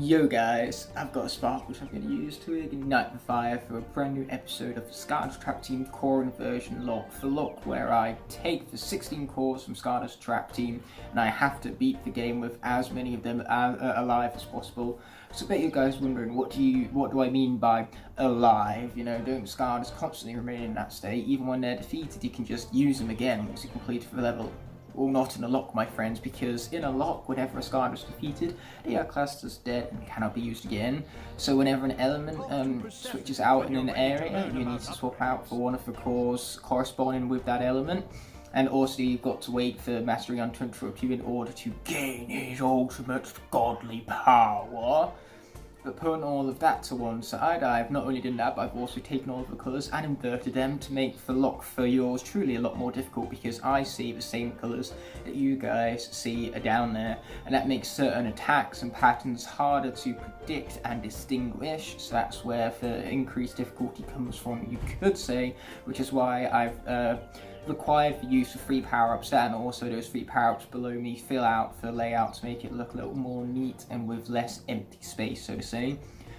Yo guys, I've got a spark which I'm going to use to ignite the fire for a brand new episode of the Skylanders Trap Team Core Inversion Locke for Locke, where I take the 16 cores from Skylanders Trap Team and I have to beat the game with as many of them alive as possible. So I bet you guys wondering, what do I mean by alive? You know, don't Skylanders constantly remain in that state? Even when they're defeated, you can just use them again once you complete the level. Well, not in a Locke, my friends, because in a Locke, whenever a Skylander is defeated, they are classed as dead and cannot be used again. So whenever an element switches out in an area, you need to swap out for one of the cores corresponding with that element. And also you've got to wait for Mastery on to interrupt you in order to gain his ultimate godly power. But putting all of that to one side, I've not only done that, but I've also taken all of the colours and inverted them to make the Locke for yours truly a lot more difficult, because I see the same colours that you guys see down there, and that makes certain attacks and patterns harder to predict and distinguish. So that's where the increased difficulty comes from, you could say, which is why I've required the use of 3 power-ups, and also those 3 power-ups below me fill out the layout to make it look a little more neat and with less empty space, so to say.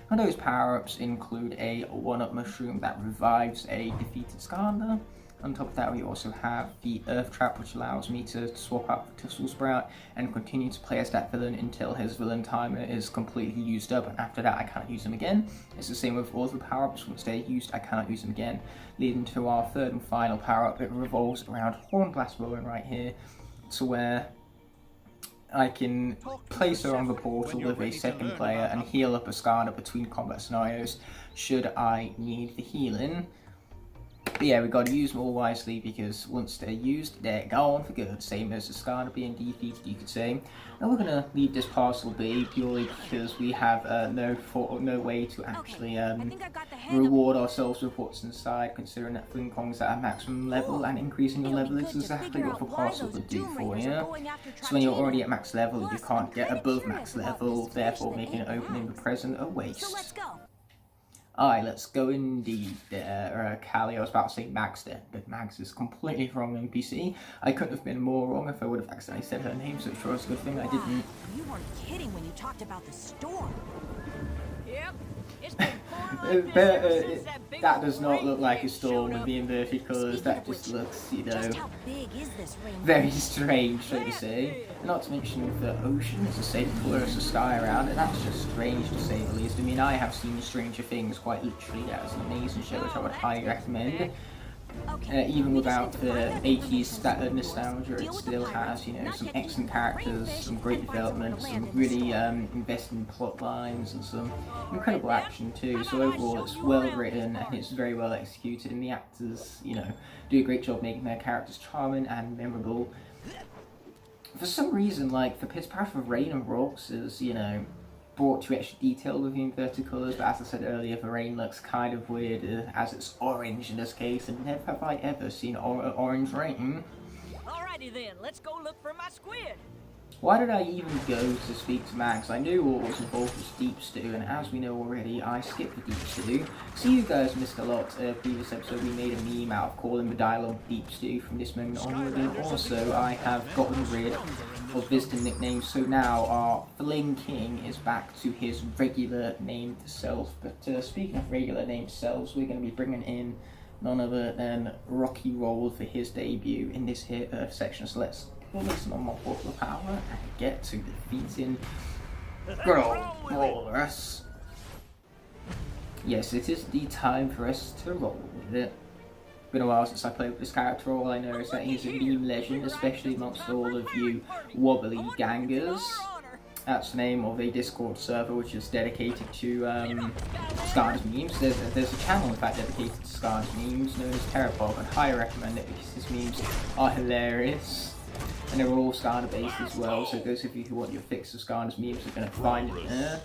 And those power-ups include a 1-up mushroom that revives a defeated Skylander. On top of that, we also have the Earth Trap, which allows me to swap out the Tussle Sprout and continue to play as that villain until his villain timer is completely used up, and after that I cannot use him again. It's the same with all the power-ups. Once they're used, I cannot use them again. Leading to our third and final power-up. It revolves around Hornblast Rowan right here, to where I can place her on the portal with a second player and heal up a Skylander between combat scenarios should I need the healing. But yeah, we've got to use them all wisely, because once they're used, they're gone for good. Same as the Skylander being defeated, you could say. Now we're going to leave this parcel be, purely because we have no way to actually reward ourselves with what's inside, considering that Fling Kong's at a maximum level, and increasing your level is exactly what the parcel would do for you. So when you're already at max level, you can't get above max level, therefore making opening the present a waste. Alright, let's go indeed. Callie, I was about to say Max there, but Max is completely wrong NPC. I couldn't have been more wrong if I would have accidentally said her name, so sure it's a good thing I didn't. You weren't kidding when you talked about the storm. Yep. It's been that does not look like a storm with the inverted colours. That just looks, you know, very strange, so to say. Not to mention the ocean is the same colour as the sky around it. That's just strange, to say the least. I mean, I have seen Stranger Things, quite literally. That was an amazing show which I would highly recommend. Even without the 80s nostalgia, it still has, you know, some excellent characters, some great development, some really investing plot lines, and some incredible action too. So overall, it's well written and it's very well executed, and the actors, you know, do a great job making their characters charming and memorable. For some reason, like, the Pit's Path of Rain and Rocks is, you know, brought to extra detail with the inverted colours, but as I said earlier, the rain looks kind of weird as it's orange in this case, and never have I ever seen orange rain. Alrighty then, let's go look for my squid. Why did I even go to speak to Max? I knew what was involved with Deep Stew, and as we know already, I skipped the Deep Stew. So you guys missed a lot. Previous episode, we made a meme out of calling the dialogue Deep Stew from this moment onward, and also I have gotten rid of visiting nicknames, so now our Fling King is back to his regular named self. But speaking of regular named selves, we're going to be bringing in none other than Rocky Roll for his debut in this here Earth section. So let's make some more portal power and get to defeating good old Rollers. Yes, it is the time for us to roll with it. Been a while since I played with this character. All I know is that he's a meme legend, especially amongst all of you wobbly gangers. That's the name of a Discord server which is dedicated to Skylanders memes. There's a channel in fact dedicated to Skylanders memes known as Terrapog. I'd highly recommend it because his memes are hilarious. And they're all Skylander based as well, so those of you who want your fix of Skylanders memes are going to find it there.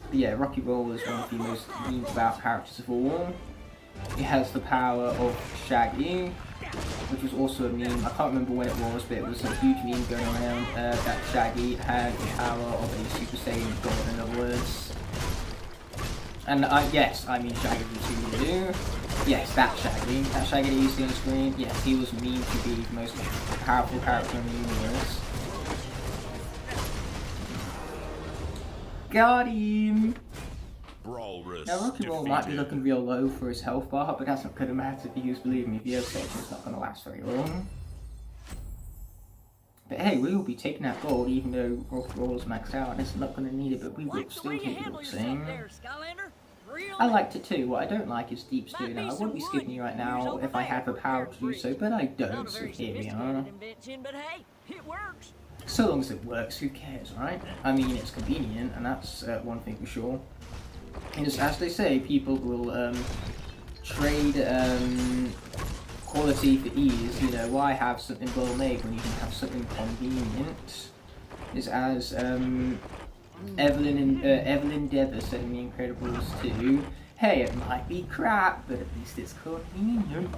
But yeah, Rocky Roll is one of the most memed about characters of all. It has the power of Shaggy, which was also a meme. I can't remember when it was, but it was a huge meme going around that Shaggy had the power of a Super Saiyan God, in other words. And yes, I mean Shaggy from Scooby-Doo. Yes, that Shaggy that you see on the screen. Yes, he was memed to be the most powerful character in the universe. Got him! Brawlers Now, Rocky Roll might be looking real low for his health bar, but that's not going to matter because, believe me, the section's not going to last very long. But hey, we will be taking that gold even though Rocky Roll is maxed out and it's not going to need it, but we will still take it all the same. I liked it too. What I don't like is Deep Stew. Now, I would be skipping you right now if I had the power to do so, but I don't, so here we are. So long as it works, who cares, right? I mean, it's convenient, and that's one thing for sure. And as they say, people will trade quality for ease. You know, why have something well made when you can have something convenient? Is as Evelyn Dever said in The Incredibles 2, hey, it might be crap, but at least it's convenient.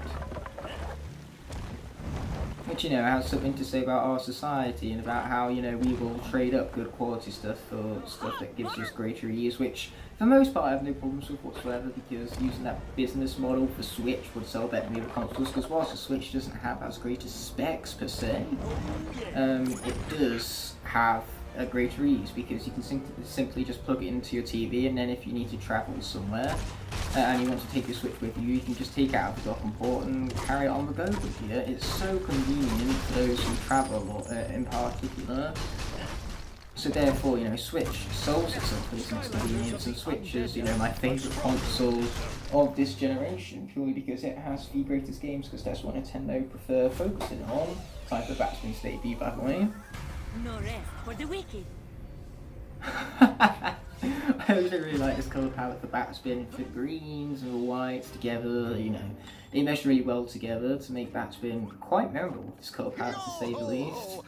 Which, you know, has something to say about our society and about how, you know, we will trade up good quality stuff for stuff that gives us greater ease, which, for the most part, I have no problems with whatsoever, because using that business model for Switch would sell better than the other consoles, because whilst the Switch doesn't have as great as specs, per se, it does have a greater ease, because you can simply just plug it into your TV, and then if you need to travel somewhere, and you want to take your Switch with you, you can just take it out of the docking port and carry it on the go with you. It's so convenient for those who travel in particular. So therefore, you know, Switch solves itself for this convenience, and Switch is, you know, my favourite console of this generation, purely because it has the greatest games, because that's what Nintendo prefer focusing on. Time for Batsman's debut, by the way. No rest for the wicked. I also really like this colour palette for Batspin, for greens and whites together, you know. They mesh really well together to make Batspin quite memorable with this colour palette, to say the least.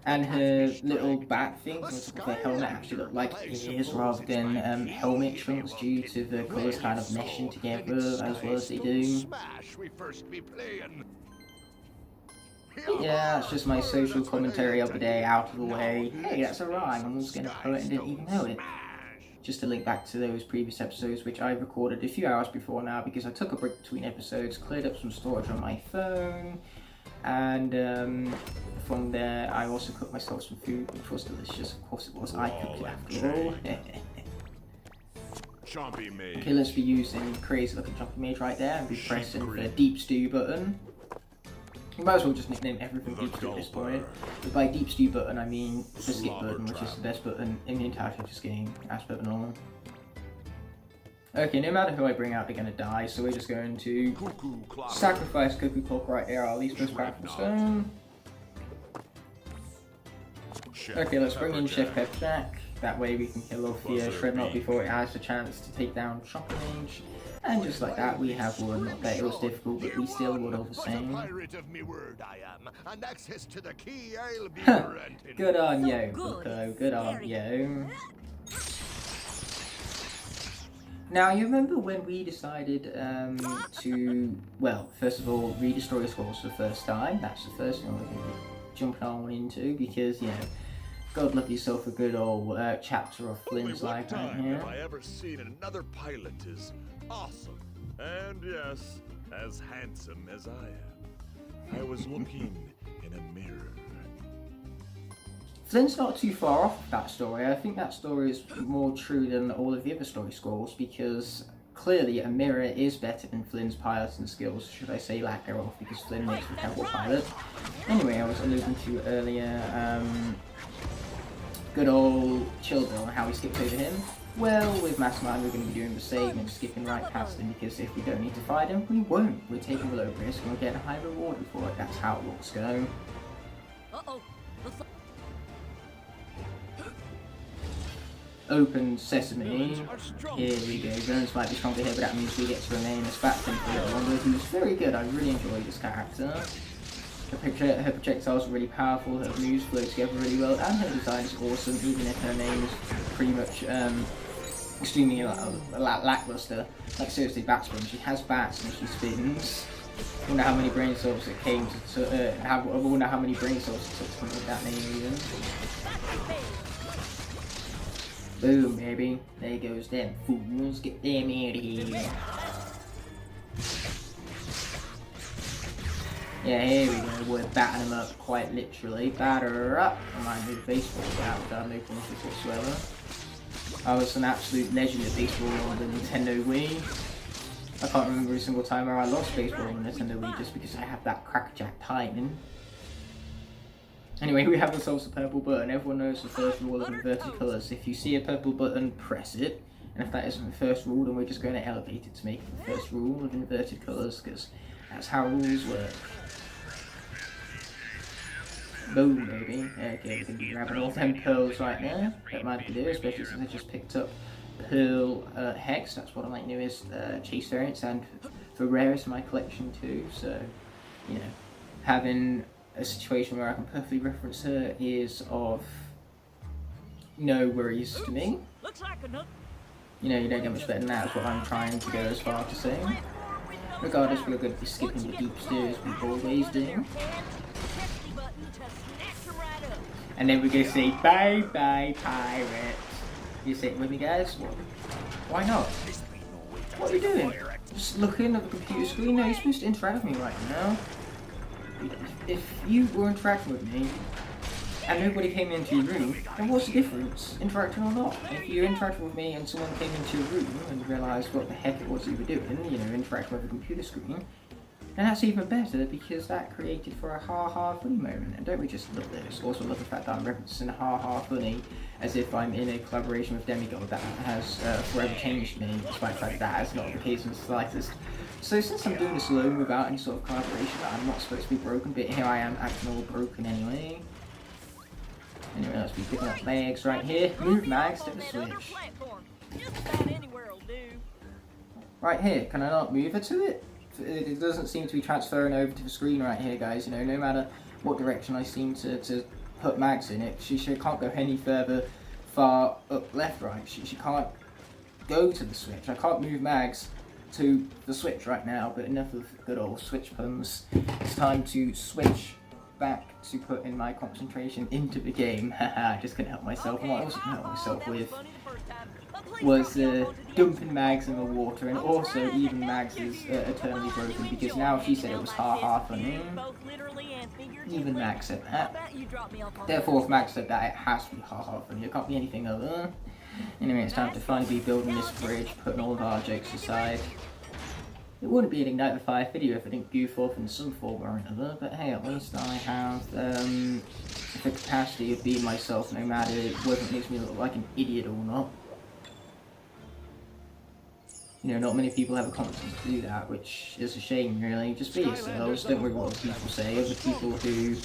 And her little bat things on top of her helmet actually look like ears rather than helmet trunks, due to the colours kind of meshing together as well as they do. Yeah, that's just my social commentary of the day out of the way. Hey, that's a rhyme, I was going to poet and didn't even know it. Just to link back to those previous episodes, which I recorded a few hours before now, because I took a break between episodes, cleared up some storage on my phone, and from there I also cooked myself some food, which was delicious. Of course it was, I cooked it after all. Okay, let's be using crazy looking Chompy Mage right there, and be pressing the Deep Stew button. You might as well just nickname everything Deep Stew at this point. But by Deep Stew button, I mean the skip button, which is the best button in the entirety of this game, as per normal. Okay, no matter who I bring out, they're going to die, so we're just going to sacrifice Cuckoo Clock right there, our least most powerful stone. Okay, let's bring in Chef Pepperjack. That way we can kill off the Shrednut before it has a chance to take down Chompy Mage. And just like that, we have won. Not that it was difficult, but we still won all the same. Good on you, Bucko. Good on you. Now, you remember when we decided to, well, first of all, redestroy the scrolls for the first time? That's the first thing we're jumping on into, because, you know, God love yourself a good old chapter of Flynn's life right here. If I ever seen another pilot is awesome, and yes, as handsome as I am. I was looking in a mirror. Flynn's not too far off that story. I think that story is more true than all of the other story scrolls, because clearly a mirror is better than Flynn's piloting skills, should I say lack thereof, because Flynn makes a terrible pilot. Anyway, I was alluding to earlier, good old Children, how we skipped over him. Well, with Mastermind we're going to be doing the same and skipping right past him, because if we don't need to fight him, we won't. We're taking a low risk and we're getting a high reward for it. That's how it looks go. Uh-oh. Open sesame. Here we go. Guns might be stronger here, but that means we get to remain as Batman for a little longer, who's very good. I really enjoy this character. Her projectiles are really powerful, her moves flow together really well, and her design is awesome, even if her name is pretty much extremely lackluster. Like seriously, Batspin, she has bats and she spins. I wonder how many brain cells it came to, I wonder how many brain cells it took to make that name even. Boom, baby. There goes them fools. Get them out of here. Yeah, here we go. We're batting them up, quite literally. Batter up. I might move baseball out without no punches whatsoever. I was an absolute legend at baseball on the Nintendo Wii. I can't remember a single time where I lost baseball on the Nintendo Wii just because I have that crackerjack timing. Anyway, we have ourselves a purple button. Everyone knows the first rule of inverted colours. If you see a purple button, press it. And if that isn't the first rule, then we're just going to elevate it to make it the first rule of inverted colours, because that's how rules work. Boom, baby. Okay, we can be grabbing all 10 pearls right now. Don't mind if you do, especially since I just picked up Pearl Hex. That's one of my newest chase variants, and the rarest in my collection too. So, you know, having a situation where I can perfectly reference her is of no worries to me. You know, you don't get much better than that, is what I'm trying to go as far to say. Regardless, we're going to be skipping the deep stairs we always do. And then we're going to say, bye bye, pirate. You say it with me, guys? What? Why not? What are you doing? Just looking at the computer screen? No, you're supposed to interact with me right now. If you were interacting with me, and nobody came into your room, then what's the difference, interacting or not? If you interacted with me and someone came into your room and realised what the heck it was you were doing, you know, interacting with a computer screen, then that's even better, because that created for a ha-ha funny moment. And don't we just love this? Also love the fact that I'm referencing ha-ha funny as if I'm in a collaboration with Demigod. That has forever changed me, despite the fact that that is not the case in the slightest. So since I'm doing this alone without any sort of collaboration, I'm not supposed to be broken, but here I am acting all broken anyway. Anyway, let's be picking up Mags right here. Move Mags to the switch. Right here, can I not move her to it? It doesn't seem to be transferring over to the screen right here, guys. You know, no matter what direction I seem to put Mags in it, she can't go any further far up, left, right. She can't go to the switch. I can't move Mags to the switch right now, but enough of good old switch puns. It's time to switch back to put in my concentration into the game. Haha, I just couldn't help myself. And what I also couldn't help myself with was dumping Mags in the water, and also even Mags is eternally broken, because now she said it was ha-ha funny. Even Mags said that. Therefore, if Mags said that, it has to be ha-ha funny. It can't be anything other. Anyway, it's time to finally be building this bridge, putting all of our jokes aside. It wouldn't be an Ignite the Fire video if I didn't goof off in some form or another, but hey, at least I have the capacity of being myself, no matter whether it makes me look like an idiot or not. You know, not many people have a confidence to do that, which is a shame, really. Just be yourselves, don't worry what other people say. Other people who,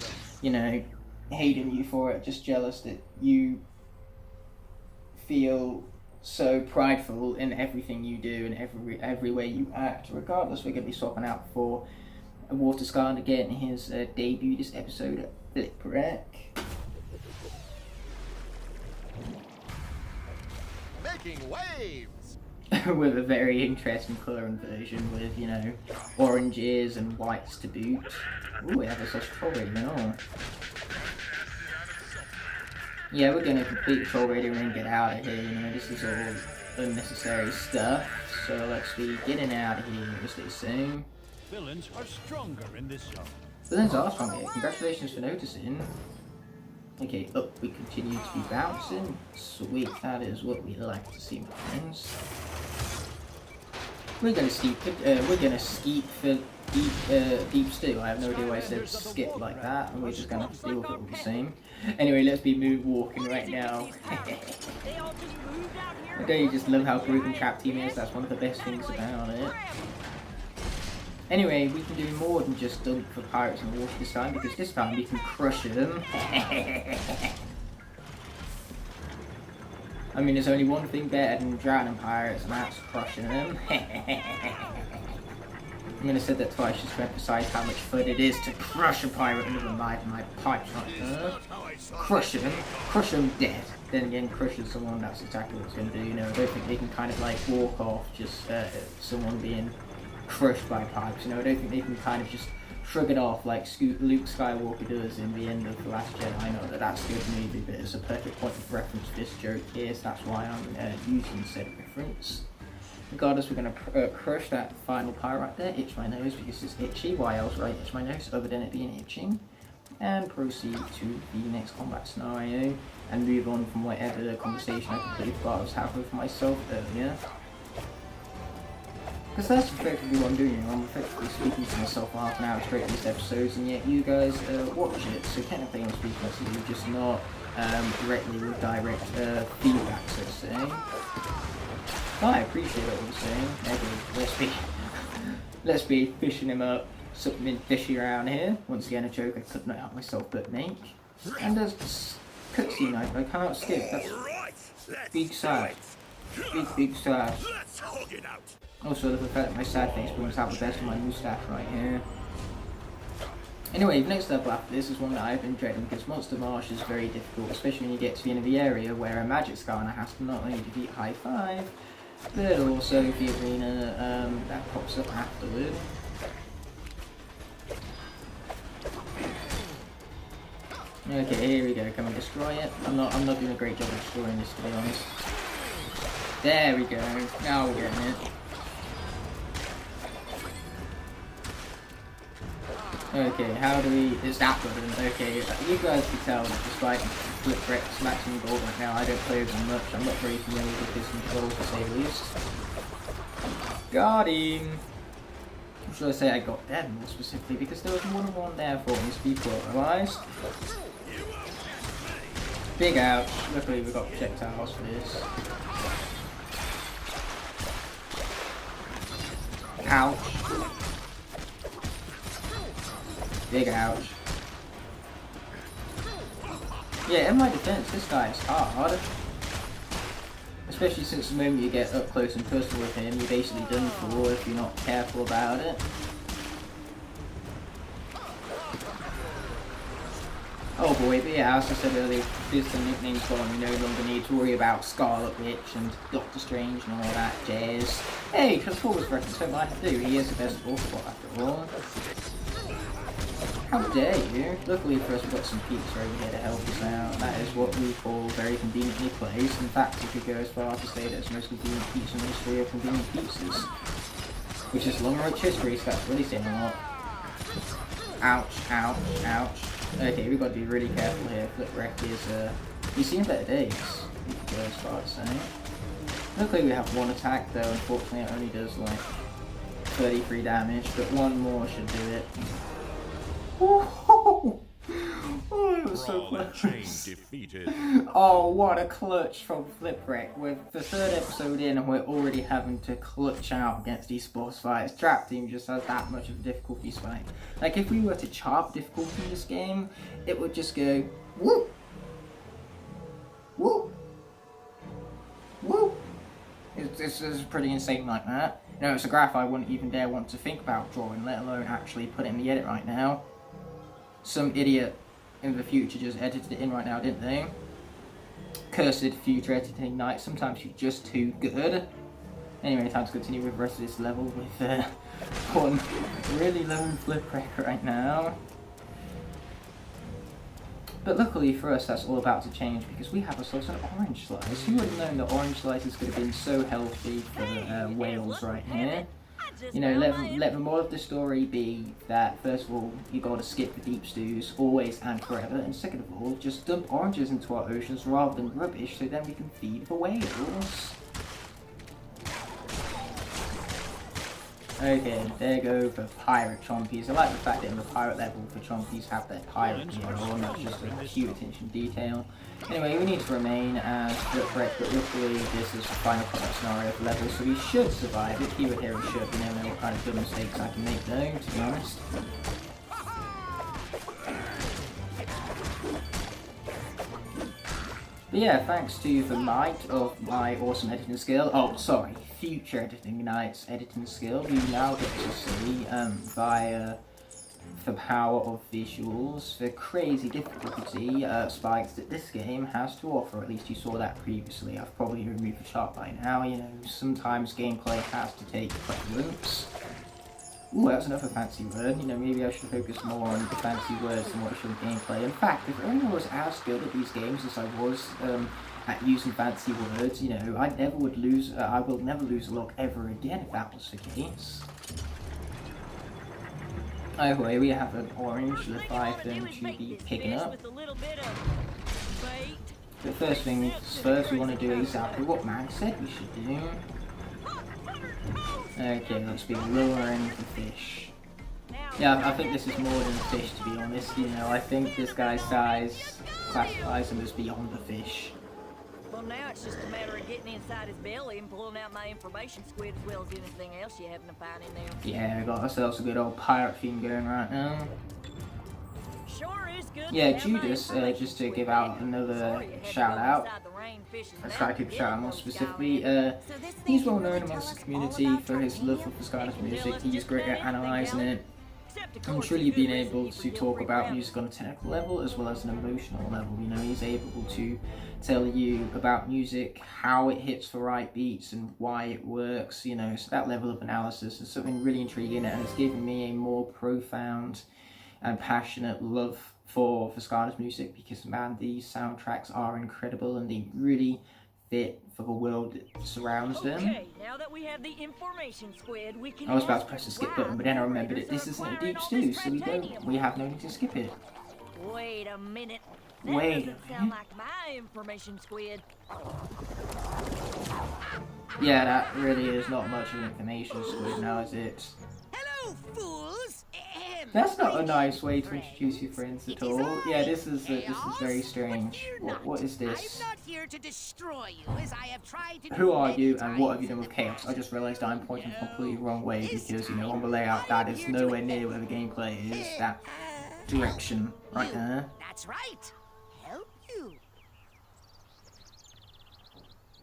you know, hating you for it, just jealous that you feel so prideful in everything you do and every way you act. Regardless, we're going to be swapping out for a Water Skylander getting his debut this episode at Flipwreck. Making waves! With a very interesting colour inversion with, you know, oranges and whites to boot. Ooh, we have a sausage troll radio now. Yeah, we're gonna complete the troll radio and get out of here, you know, this is all unnecessary stuff. So let's be getting out of here, as they say. Villains are stronger in this zone. Villains are stronger, congratulations for noticing. Okay, up we continue to be bouncing. Sweet, that is what we like to see, my friends. We're gonna skip for deep stew. I have no idea why I said skip like that, and we're just gonna have to deal with it all the same. Anyway, let's be moonwalking right now. Don't you just love how broken Trap Team is? That's one of the best things about it. Anyway, we can do more than just dunk for pirates in the water this time, because this time we can crush them. I mean, there's only one thing better than drowning pirates, and that's crushing them. I'm gonna say that twice just to emphasize how much fun it is to crush a pirate under the life of my pipe shotgun. Crush them dead. Then again, crushing someone, that's exactly what it's gonna do, you know. I don't think they can kind of like walk off just someone being crushed by pipes, you know. I don't think they can kind of just shrug it off like Luke Skywalker does in the end of The Last Jedi. I know that that's a good movie, but it's a perfect point of reference for this joke here, so that's why I'm using said reference. Regardless, we're going to crush that final pirate right there. Itch my nose because it's itchy. Why else would I itch my nose other than it being itching? and proceed to the next combat scenario and move on from whatever the conversation I completely forgot I was having with myself earlier. Because that's effectively what I'm doing. I'm effectively speaking to myself for half an hour straight these episodes, and yet you guys watch it. So technically I'm speaking to you, just not directly with direct feedback, so to say. But I appreciate what you're saying. Okay, let's be fishing him up. Something fishy around here. Once again, a joke I couldn't out myself but make. And there's this cutscene I cannot skip. That's big sad. Big sad. Also, the fact that my sad face brings out the best of my moustache right here. Anyway, the next level after this is one that I've been dreading because Monster Marsh is very difficult, especially when you get to the end of the area where a magic Skylander has to not only defeat High 5, but also the arena that pops up afterward. Okay, here we go. Can we destroy it? I'm not doing a great job of destroying this, to be honest. There we go. Now we're getting it. Okay, how do we... It's that button. Okay, you guys can tell that despite Flip Wreck smashing the ball right now, I don't play them much. I'm not very familiar with this controls, to say the least. Got him! Or should I say I got them more specifically, because there was more than one there for me to be polarized. Big ouch. Luckily we got projectiles for this. Ouch. Big ouch. Yeah, in my defense, this guy is hard. Especially since the moment you get up close and personal with him, you're basically done for if you're not careful about it. Oh boy, but yeah, as I said earlier, because the nickname's gone, you no longer need to worry about Scarlet Witch and Doctor Strange and all that jazz. Hey, Transformers reference, don't mind to do, he is the best Autobot after all. How dare you? Luckily for us we've got some pizza over here to help us out. That is what we call very conveniently placed. In fact, you could go as far as to say that it's the most convenient pizza in the history of convenient pizzas. Which is long rich history, so that's really saying a lot. Ouch, ouch, ouch. Okay, we've got to be really careful here. Flip Wreck is, he's seen better days, you could go as far as saying. Luckily we have one attack though, unfortunately it only does like 33 damage, but one more should do it. Oh, it was so close. Oh, what a clutch from Flip Wreck. With the third episode in and we're already having to clutch out against these boss fights. Trap Team just has that much of a difficulty spike. Like if we were to chart difficulty in this game, it would just go whoop, whoop, whoop. It's pretty insane like that. You know, it's a graph I wouldn't even dare want to think about drawing, let alone actually put it in the edit right now. Some idiot in the future just edited it in right now, didn't they? Cursed future editing night, sometimes you're just too good. Anyway, time to continue with the rest of this level with one really low Flip Wreck right now. But luckily for us, that's all about to change because we have ourselves an orange slice. Who would have known that orange slices could have been so healthy for whales right here? You know, let the moral of the story be that, first of all, you gotta skip the deep stews, always and forever, and second of all, just dump oranges into our oceans rather than rubbish so then we can feed the whales. Okay, there go the pirate chompies. I like the fact that in the pirate level the chompies have their pirate gear on, that's just a cute attention to detail. Anyway, we need to remain as Flip Wreck, but luckily this is the final combat scenario of the level, so we should survive it. Keyword here is should, we never know what kind of good mistakes I can make though, to be honest. But yeah, thanks to the might of my awesome editing skill, oh sorry, future editing night's editing skill, we now get to see via the power of visuals, the crazy difficulty spikes that this game has to offer. At least you saw that previously. I've probably removed the chart by now, you know, sometimes gameplay has to take precedence. Ooh, that's another fancy word. You know, maybe I should focus more on the fancy words than what I should on gameplay. In fact, if only I was as good at these games as I was at using fancy words, you know, I will never lose a Locke ever again if that was the case. Either way, we have an orange Leviathan to be picking up. With a little bit of bait. The first thing first, we want to do exactly what Mag said we should do. Okay, let's be lowering the fish. Yeah, I think this is more than fish, to be honest. You know, I think this guy's size classifies him as beyond the fish. Well, now it's just a matter of getting inside his belly and pulling out my information squid as well as anything else you happen to find in there. Yeah, we got ourselves a good old pirate theme going right now. Sure is good. Yeah, Judas, just to give out another shout out. I try to shout out more specifically. He's well known amongst the community for his love for Skylanders music. He's great at analysing it and truly being able to talk about music on a technical level as well as an emotional level. You know, he's able to tell you about music, how it hits the right beats and why it works. You know, so that level of analysis is something really intriguing, and it's given me a more profound and passionate love for Skylanders music, because man, these soundtracks are incredible and they really fit for the world that surrounds them. Okay, now that we have the information squid, we can I was about to press the skip button, but then I remembered that this isn't a deep stew, so we have no need to skip it. Wait a minute. That Wait doesn't sound like my information squid. Yeah, that really is not much of an information squid now, is it? Hello, fools. That's not a nice way to introduce your friends at all. Yeah, this is very strange. What is this? I'm not here to destroy you, as I have tried to. Who are you and what have you done with Chaos? I just realised I'm pointing the completely wrong way because, you know, on the layout that is nowhere near where the gameplay is. That direction right there. That's right. Help you.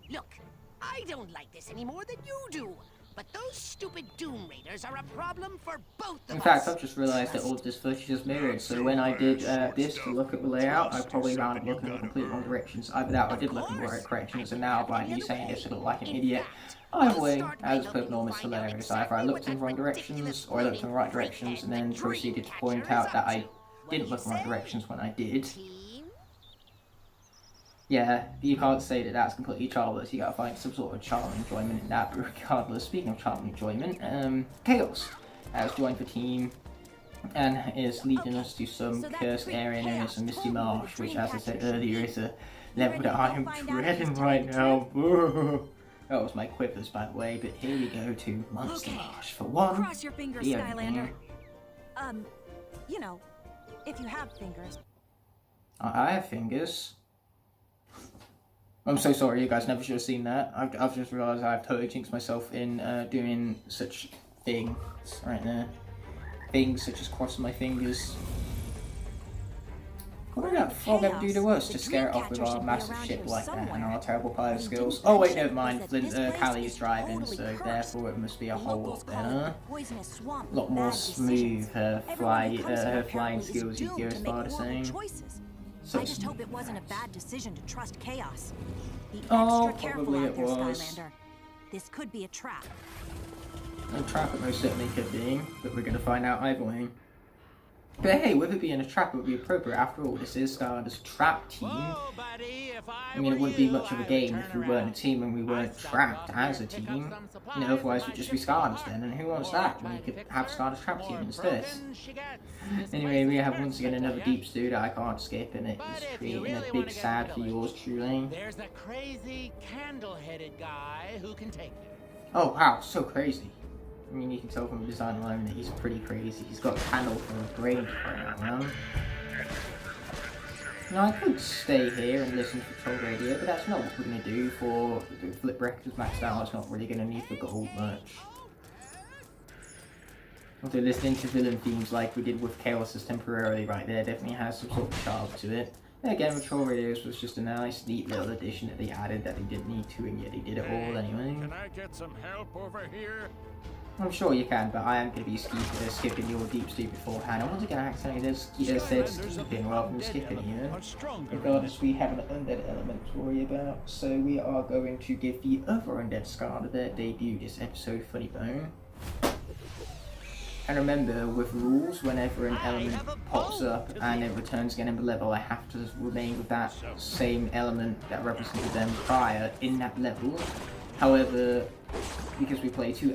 Look, I don't like this any more than you do. But those stupid Doom Raiders are a problem for both of us. In fact, I've just realised that all of this footage is mirrored, so when I did this to look at the layout, I probably wound up looking in the complete wrong directions. Either that or I did look in the right directions, and now by me saying this, I look like an idiot. Either way, as per normal, it's hilarious. Either I looked in the wrong directions, or I looked in the right directions, and then proceeded to point out that I didn't look in the right directions when I did. Yeah, you can't say that that's completely childless. You gotta find some sort of charm and enjoyment in that. But regardless, speaking of charm and enjoyment, Chaos has joined the team and is leading us to some cursed area known as the Misty Marsh, which, as I said earlier, is a level that I am dreading right now. That was my quivers, by the way. But here we go to Monster Marsh for one. Cross your fingers, Skylander. You know, if you have fingers. I have fingers. I'm so sorry, you guys never should have seen that. I've just realised I've totally jinxed myself in doing such things right there. Things such as crossing my fingers. What did that frog ever do to us to scare it off with our massive ship like that and our terrible pilot skills? Oh wait, never mind. Callie is driving, so therefore it must be a whole lot better. A lot more smooth, her flying skills, you go as far as saying. I just hope it wasn't a bad decision to trust Chaos. Be Oh, extra careful probably out it there, was. Skylander. This could be a trap. A trap it most certainly could be, but we're going to find out either way. But hey, with it being a trap, it would be appropriate. After all, this is Skylanders' trap team. Whoa, buddy, if I mean, it wouldn't be much of a game if we weren't a team and we weren't trapped as a team. You know, otherwise we'd just be Skylanders then, and who wants that when you could have Skylanders' trap team instead? Anyway, we have once again another deep stew that I can't skip, and it is creating a big sad for yours truly. There's a crazy candle-headed guy who can take you. Oh wow, so crazy. I mean, you can tell from the design alone that he's pretty crazy. He's got a candle for a brain right now. Now, I could stay here and listen to Patrol Radio, but that's not what we're going to do for the Flip Records maxed out. It's not really going to need the gold much. Although listening to villain themes like we did with Chaos's temporarily right there definitely has some sort of charm to it. And again, Patrol Radios was just a nice, neat little addition that they added that they didn't need to, and yet they did it all anyway. Can I get some help over here? I'm sure you can, but I am going to be skipping your deep stew beforehand. I want to get accidentally said skipping rather than skipping here. Regardless, we have an undead element to worry about, so we are going to give the other undead Skylander their debut this episode, Funny Bone. And remember, with rules, whenever an element pops up and it returns again in the level, I have to remain with that same element that represented them prior in that level. However, because we play 2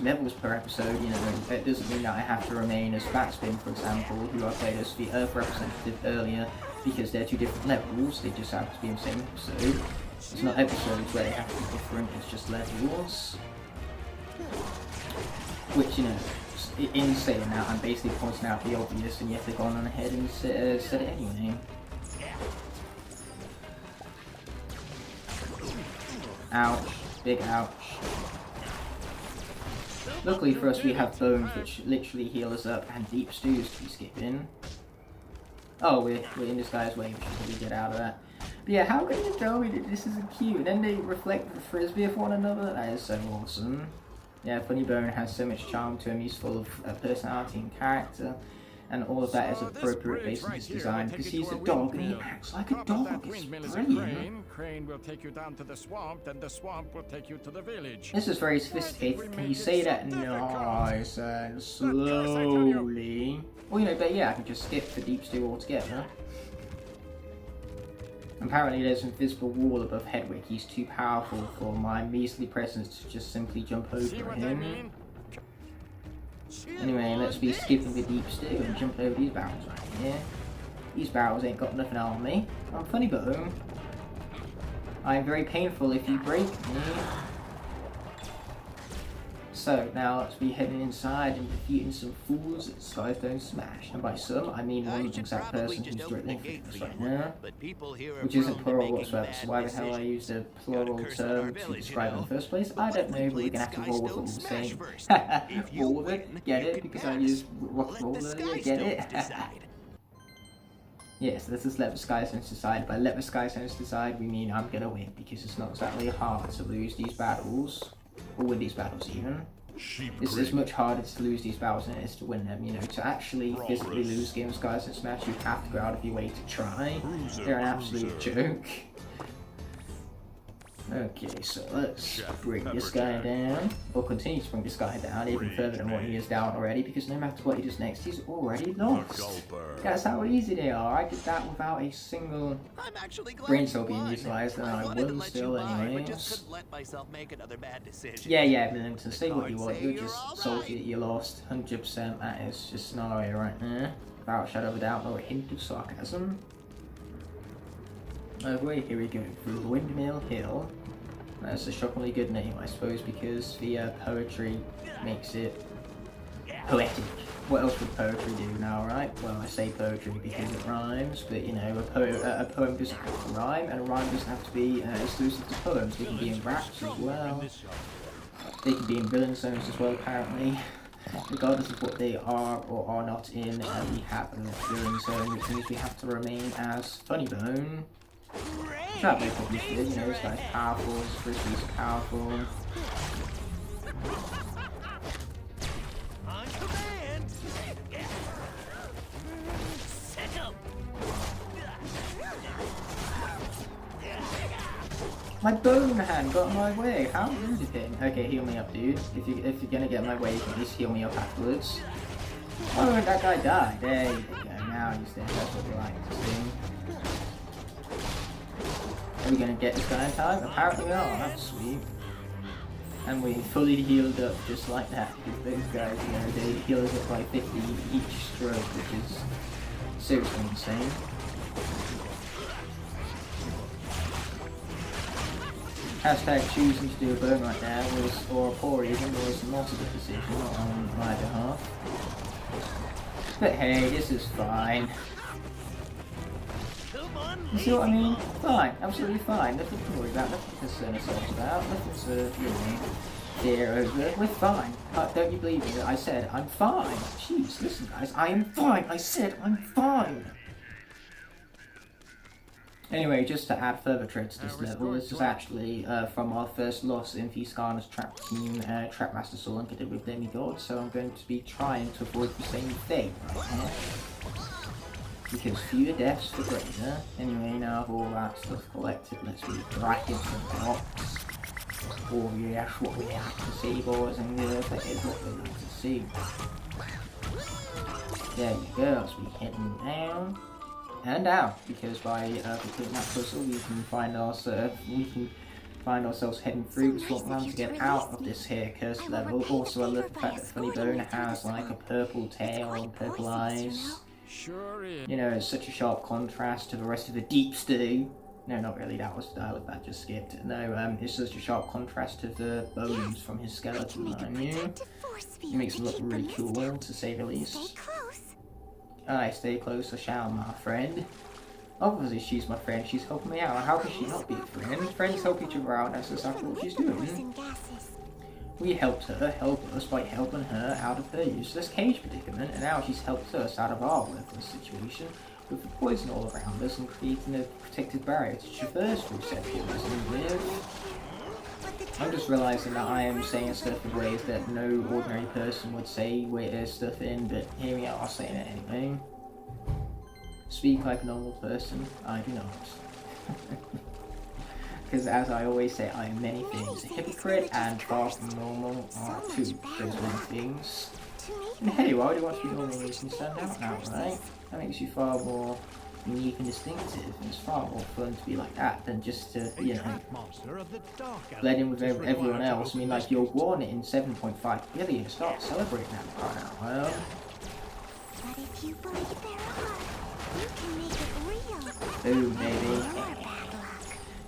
levels per episode, you know, it doesn't mean that I have to remain as Fatspin, for example, who I played as the Earth representative earlier, because they're 2 different levels, they just have to be in the same episode. It's not episodes where they have to be different, it's just levels. Which, you know, in saying that, I'm basically pointing out the obvious, and yet they've gone on ahead and said it anyway. Ouch. Big ouch. Luckily for us, we have bones which literally heal us up, and deep stews to be skipping. Oh, we're in this guy's way, we should probably get out of that. But yeah, how can you tell me that this isn't cute? And then they reflect the frisbee of one another? That is so awesome. Yeah, Funny Bone has so much charm to him, he's full of personality and character. And all of that is appropriate based on his design, because he's a dog and he acts like a dog. It's brilliant. Crane will take you down to the swamp, and the swamp will take you to the village. This is very sophisticated. Can you say that nice and slowly? Well, you know, but yeah, I can just skip the deep stew altogether. Apparently there's an invisible wall above Hedwig. He's too powerful for my measly presence to just simply jump over him. Anyway, let's be skipping the deep stew and jump over these barrels right here. These barrels ain't got nothing on me. I'm Funny Bone. I'm very painful if you break me. So, now let's be heading inside and defeating some fools at Skystone Smash. And by some, I mean one exact person who's directly for us right now. Which isn't plural whatsoever, so why the hell I used a plural term to describe it in the first place? I don't know, but we're gonna have to roll with what we're saying. Roll with it? Get it? Because I used rock roll earlier? Get it? Yes, this is let the Skylanders decide. By let the Skylanders decide, we mean I'm gonna win, because it's not exactly hard to lose these battles. Or win these battles even. It's much harder to lose these battles than it is to win them, you know. To actually physically lose games, guys, in Smash, you have to go out of your way to try. They're an absolute joke. Okay, so let's bring this guy down. Or continue to bring this guy down even further than what he is down already, because no matter what he does next, he's already lost. That's how easy they are. I did that without a single brain cell being utilized, and I won still anyways. Yeah, Millington, say what you want. You're just salty that you lost. 100%, that is just scenario right there. Without a shadow of a doubt, nor a hint of sarcasm. Over here we go, through the Windmill Hill. That's a shockingly good name, I suppose, because the poetry makes it poetic. What else would poetry do now, right? Well, I say poetry because it rhymes, but you know, a poem doesn't have to rhyme, and a rhyme doesn't have to be exclusive to poems. They can be in raps as well. They can be in villain zones as well, apparently. Regardless of what they are or are not in, we have a villain zone, which means we have to remain as Funny Bone. That makes what we should, you know, this guy's powerful, this frisbee's powerful. On command. My bone hand got in my way. How rude of him. Okay, heal me up, dude. If you're gonna get in my way, you can at least heal me up afterwards. Why won't that guy die? There you go. Now he's dead. That's what we like to see. Are we gonna get this guy in time? Apparently we are. That's sweet. And we fully healed up just like that, because those guys, you know, they heal us up by 50 each stroke, which is seriously insane. Hashtag choosing to do a burn right there was, or a pour even, was not a good decision on my behalf. But hey, this is fine. You see what I mean? Fine, absolutely fine. Nothing to worry about, nothing to concern ourselves about, nothing to, you know, fear over. We're fine. Don't you believe me? I said I'm fine. Jeez, listen guys, I am fine. I said I'm fine. Anyway, just to add further tread to this level, this is actually from our first loss in the Skylanders Trap Team Trapmaster Solanka did with Demigod, so I'm going to be trying to avoid the same fate right here. Because fewer deaths for greater. Anyway, now with all that stuff collected, let's be back into the box. Oh yes, what we have to see, boys and girls, that is what we like to see. There you go, let's be heading down. And out, because by completing that puzzle we can find ourselves, we can find ourselves heading through the swamp land to get out of this here cursed level. Also, I love the fact that Funny Bone has like a purple tail and purple eyes. Sure is. You know, it's such a sharp contrast to the rest of the deep stew. No, not really, that just skipped. No, it's such a sharp contrast to the bones from his skeleton line, It makes him look really cool, to say the least. Aye, stay close, I shall, my friend. Obviously she's my friend, she's helping me out. How can she not be a friend? Friends help each other out, that's exactly what she's doing. We helped her help us by helping her out of her useless cage predicament, and now she's helped us out of our worthless situation with the poison all around us and creating a protective barrier to traverse through said poison with. I'm just realising that I am saying stuff in ways that no ordinary person would say stuff in, but here we are saying it anyway. Speak like a normal person, I do not. Because as I always say, I am many things. A hypocrite and far from normal are two of those many things. And hey, why would you want to be normal when you can stand out now, right? That makes you far more unique and distinctive, and it's far more fun to be like that than just to, you know, blend in with everyone else. I mean, like, you're 1 in 7.5 billion. Start celebrating that right now, well. But if you believe there are, you can make it real. Boom, baby.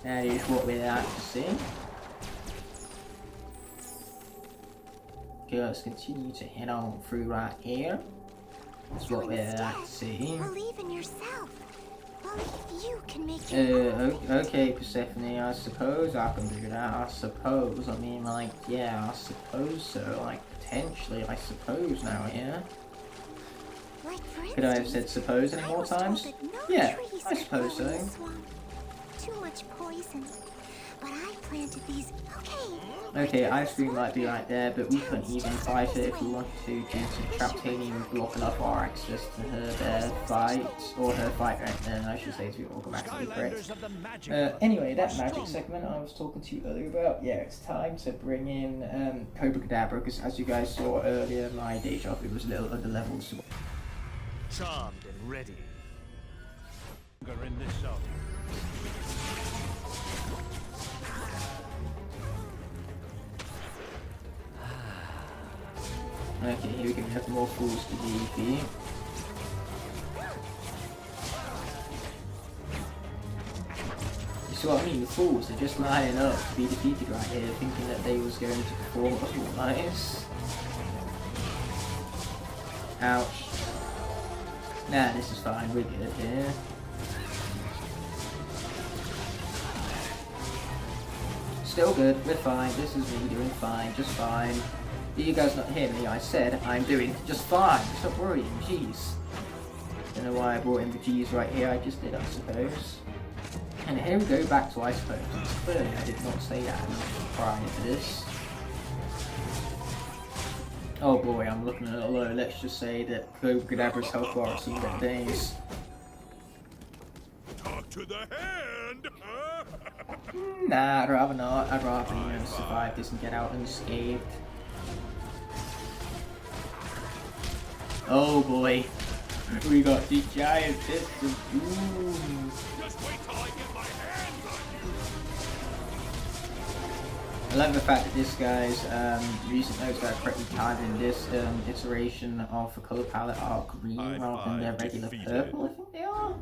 That is what we're out to see. Okay, let's continue to head on through right here. That's what we're out to see. Believe in yourself. Believe you can make it. Okay, Persephone, I suppose I can do that. I suppose. I mean, like, yeah, I suppose so. Like, potentially, I suppose now, yeah. Could I have said suppose any more times? Yeah, I suppose so. Too much poison. But I planted these. Okay, ice cream might be right there, but we couldn't even fight it if we wanted to due to Traptanium blocking up our access to her fight, or her fight right then, I should say, to be automatically correct. Anyway, that magic segment I was talking to you earlier about, yeah, it's time to bring in Cobra Cadabra, because as you guys saw earlier, my deja vu was a little under leveled. Charmed and ready. In this zone. Okay, here we can have more fools to defeat. You see what I mean? The fools are just lining up to be defeated right here, thinking that they was going to perform otherwise. Ouch. Nah, this is fine, we're good here. Still good, we're fine, this is me doing fine, just fine. Did you guys not hear me? I said I'm doing just fine. Stop worrying, jeez. Don't know why I brought in the G's right here, I just did, I suppose. And here we go back to I suppose. Clearly I did not say that prior to this. Oh boy, I'm looking a little low. Let's just say that Cobra Cadabra's health bar are some good days. Talk to the hand, huh? Nah, I'd rather not. I'd rather, you know, survive this and get out unscathed. Oh boy, we got the giant fist of doom. Just wait till I get my hands on you. I love the fact that this guy's recent notes that are correctly timed in this iteration of the colour palette are green rather than their regular purple, I think they are.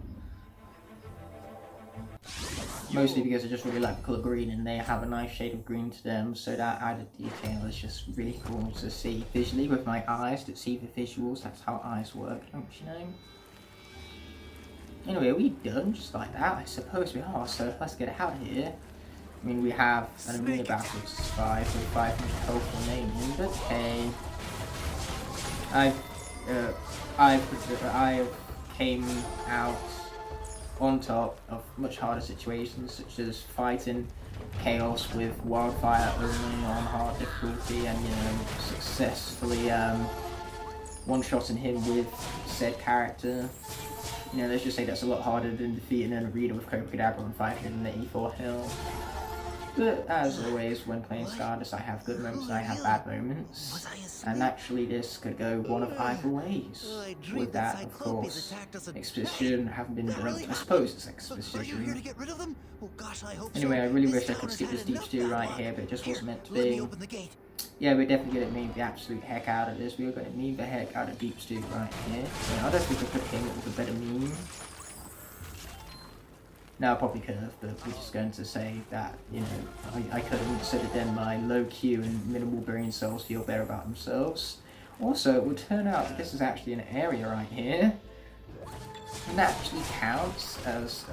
Mostly because I just really like the colour green and they have a nice shade of green to them, so that added detail is just really cool to see visually with my eyes, to see the visuals. That's how eyes work, don't you know? Anyway, are we done just like that? I suppose we are, so let's get out of here. I mean, we have an arena battle to survive with 500 health remaining, but hey. I've came out on top of much harder situations, such as fighting Chaos with Wildfire only on hard difficulty, and, you know, successfully one-shotting him with said character. You know, let's just say that's a lot harder than defeating an arena with Cobra Cadabra on 584 health. But as always, when playing Stardust, I have good moments and I have bad moments. And naturally, this could go one of either ways. With that, of course, exposition haven't been done. I suppose it's exposition. Anyway, I really wish I could skip this deep stew right here, but it just wasn't meant to be. Yeah, we're definitely going to meme the absolute heck out of this. We're going to meme the heck out of deep stew right here. I don't think I could have came up with a better meme. No, I probably could have, but we're just going to say that, you know, I couldn't, so that then my low Q and minimal brain cells feel better about themselves. Also, it would turn out that this is actually an area right here. And that actually counts as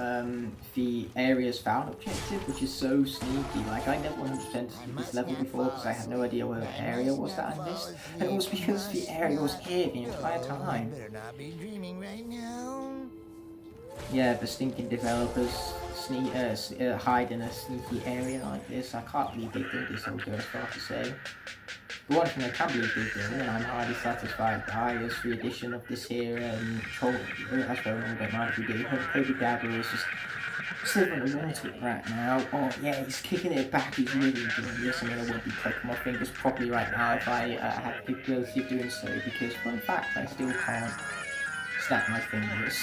the area's found objective, which is so sneaky. Like, I never 100% this level before because I had no idea where the area was that I missed. And it was because the area was here the entire time. Yeah, the stinking developers hide in a sneaky area like this. I can't believe they did this, I'll go as far to say. The one thing I can believe they did, and I'm highly satisfied by, is the addition of this here troll. That's very long, don't mind if we do. Kobe Dagger is just slipping into it right now. Oh yeah, he's kicking it back, he's really doing this. I mean, I wouldn't be clicking my fingers properly right now if I had the capability of doing so, because fun fact, I still can't snap my fingers.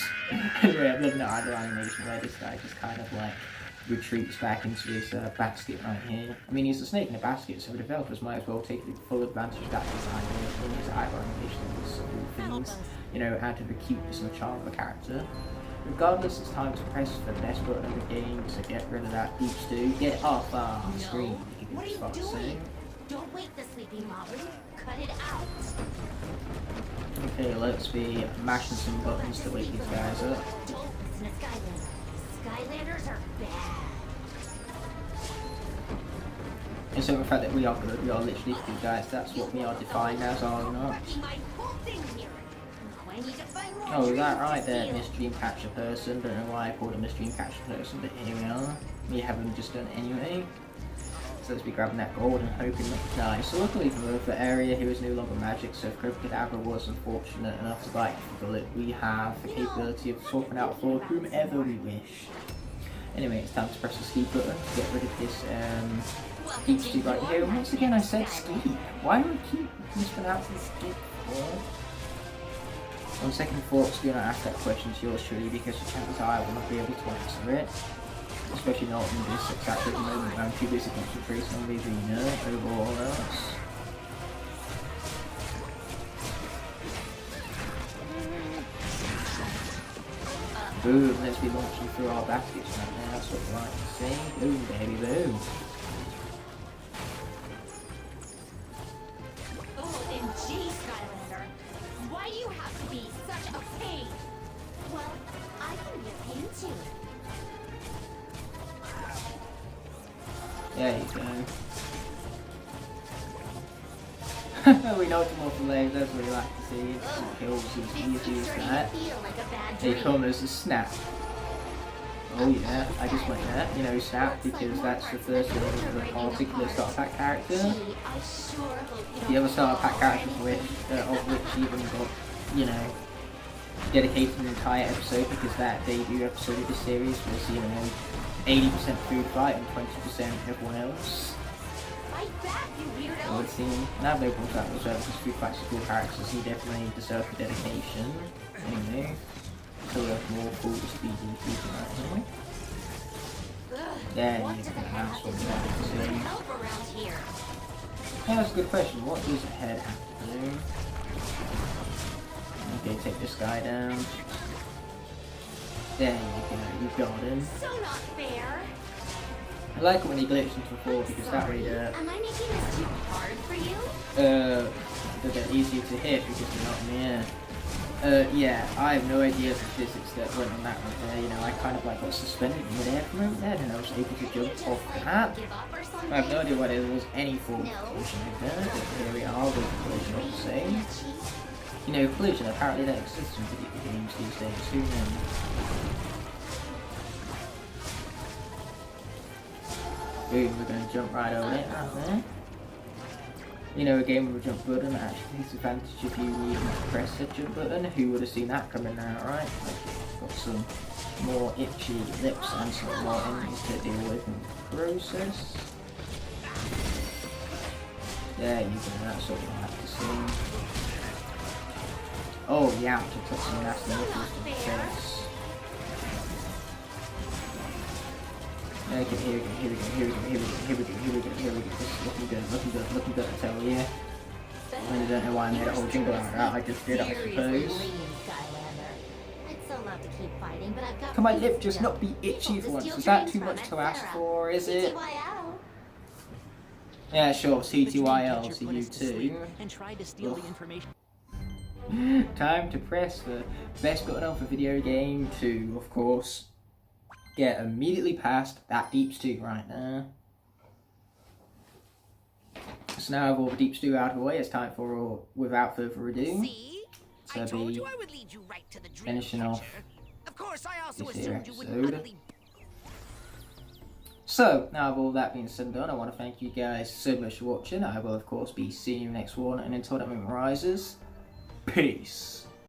Anyway, I've loved another animation where this guy just kind of like retreats back into this basket right here. I mean, he's a snake in a basket, so the developers might as well take full advantage of that design in his eyebrow animations and things, you know, add to the cuteness and the charm of the character. Regardless, it's time to press the best button in the game to get rid of that deep stew. Get it off our screen. What are you doing? Don't wake the sleeping Molly. Cut it out. Okay, let's be mashing some buttons to wake these guys up. Don't listen to Skylanders. Skylanders are bad. And so the fact that we are good, we are literally good guys, that's what we are defined as, are we not? Oh, is that right there, Miss Dreamcatcher person? Don't know why I called him Miss Dreamcatcher person, but here we are. We haven't just done it anyway. So let's be grabbing that gold and hoping that nice. So luckily for the area here is no longer magic, so if Kadabra was unfortunate enough to bite the bullet, we have the capability of swapping out for whomever we wish. Anyway, it's time to press the ski button to get rid of this deep stew right here. And once again I said ski. Why do I keep mispronouncing ski for? On second thoughts, do not ask that question to yours truly, because the chances are I will not be able to answer it. Especially not in this exact moment where I'm too busy concentrating on the arena over all else. Boom, let's be launching through our baskets right now, that's what we like to see. Boom, baby, boom. OMG, Skylander. Why do you have to be such a pain? Well, I can be a pain too. There you go. We know it's more for legs, that's what we like to see. Kills as easy as that. They come as a snap. Oh yeah, I just went there, you know, snap, because that's the first one of the particular starter pack character. The other starter pack characters of which even got, you know, dedicated an entire episode, because that debut episode of the series was, you know, 80% food fight and 20% everyone else. Well, it seemed, now they brought out as well, because food fight's a cool character, so he definitely deserved the dedication. Anyway, so we have more cool speedy people right here. There you go, that's what we wanted to see. Yeah, that's a good question. What does a head have to do? Okay, take this guy down. There you go, you've got him. So not fair. I like it when he glitches into the floor, because that way Am I making this too hard for you? they're easier to hit because they're not in the air. Yeah, I have no idea the physics that went on that right there. You know, I kind of like got suspended in midair for a moment there, and I was able to jump off that. I have no idea why there was any form of collision there, but here we are with collision all the same. You know, collision, apparently that exists in video games these days, who knows? Boom, we're going to jump right over it, right there. You know, a game with a jump button actually takes advantage of you needing to press a jump button. Who would have seen that coming now, right? Got some more itchy lips and some more enemies to deal with in the process. There you go, that's what you have to see. Oh yeah, to put some nasty nipples to the face. Okay, here we go, here we go, here we go, here we go, here we go, here we go, here we go. This is looking good, looking good, looking good, I tell you. I really don't know why I made a whole jingle out of that, I just did, I suppose. I'd so love to keep fighting, but I've got Can my lip things just to not do. be itchy People for once? to Is steal that too dreams much from, to ask etc. for, is it? CTYL. Yeah, sure, But you didn't CTYL catch to your you foot to sleep too. and tried to steal the Ugh. information. Time to press the best button on for video game to, of course, get immediately past that deep stew right there. So now I have all the deep stew out of the way, it's time for, without further ado, See? I to told be you I would lead you right to the dream finishing catcher. off Of course, I also this here assumed you wouldn't episode. utterly So, now with all that being said and done, I want to thank you guys so much for watching. I will, of course, be seeing you next one, and until that moment rises, peace.